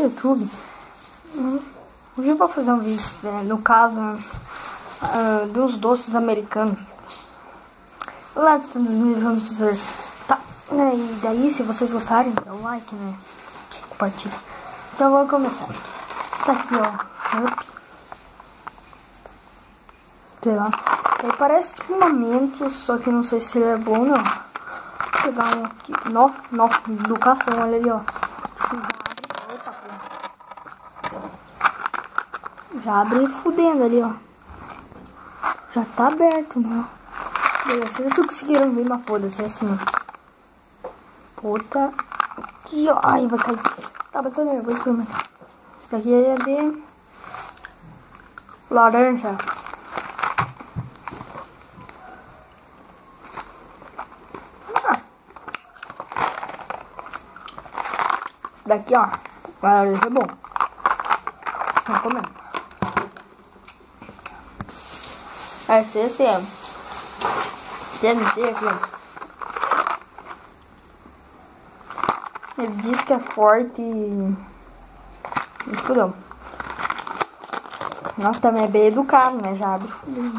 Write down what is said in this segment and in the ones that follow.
YouTube. Hoje eu vou fazer um vídeo, no caso, dos doces americanos. Lá dos Estados Unidos, vamos dizer. Tá, e daí, se vocês gostarem, dá o like, né? Compartilha. Então vamos começar. Está aqui, ó. Sei lá. Aí parece tipo um momento, só que não sei se ele é bom ou não. Vou pegar um aqui. Nó, educação, olha ali, ó. Já abre fudendo ali, ó. Já tá aberto, né? Beleza, vocês não conseguiram ver, mas foda-se, é assim, ó. Puta. Aqui, ó. Ai, vai cair. Tá batendo nervoso pra mim. Isso daqui é de laranja. Esse daqui, ó. Laranja é bom. Vamos comer. Esse é TNT aqui. Ele diz que é forte e fudeu. Nossa, também é bem educado, né? Já abre fudeu.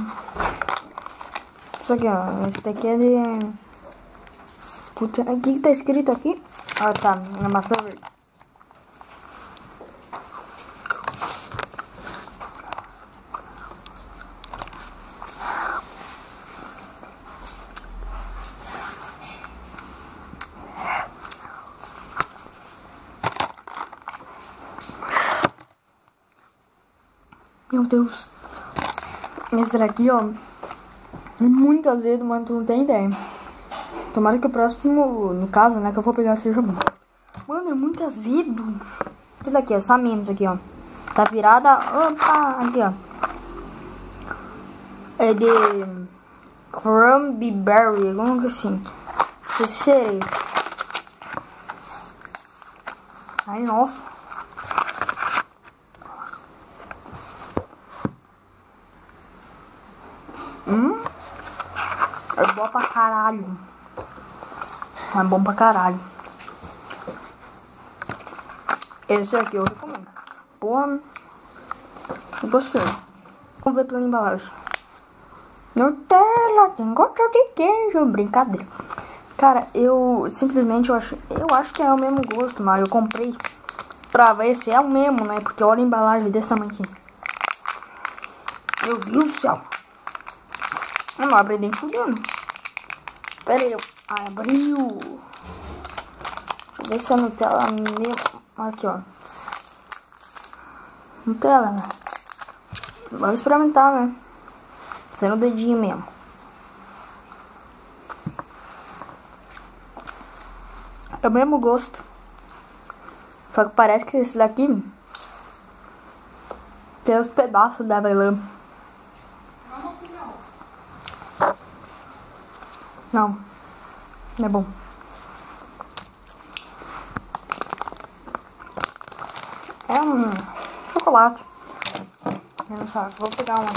Isso aqui, ó. Esse daqui é de... Puta, o que tá escrito aqui? Ah, tá. É maçã verde. Meu Deus. Esse daqui, ó, é muito azedo, mano, tu não tem ideia. Tomara que o próximo, no caso, né, que eu vou pegar seja bom. Mano, é muito azedo. Esse daqui, ó, essa menos aqui, ó. Tá virada, opa, aqui, ó. É de cranberry, alguma coisa assim. Esse cheiro. Ai, nossa. É bom pra caralho. É bom pra caralho. Esse aqui eu recomendo. Porra. Eu gostei. Vamos ver pela embalagem. Nutella, tem gosto de queijo. Brincadeira. Cara, eu simplesmente eu acho que é o mesmo gosto, mas eu comprei pra ver se é o mesmo, né? Porque olha a embalagem desse tamanho aqui. Meu Deus do céu. Eu não abri nem fudendo. Pera aí, abriu. Deixa eu ver se a Nutella mesmo. Aqui, ó. Nutella, né? Vamos experimentar, né? Sendo o dedinho mesmo. É o mesmo gosto. Só que parece que esse daqui tem os pedaços da avelã. Não é bom. É um chocolate. Eu não sei, vou pegar uma.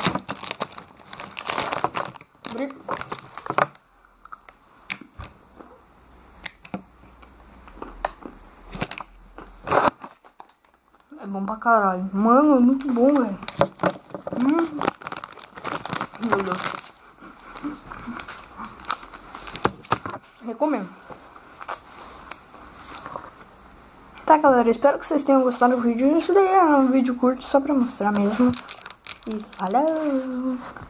É bom pra caralho. Mano, é muito bom, velho. Meu Deus. Recomendo. Tá, galera, espero que vocês tenham gostado do vídeo. Isso daí é um vídeo curto só pra mostrar mesmo. E falou!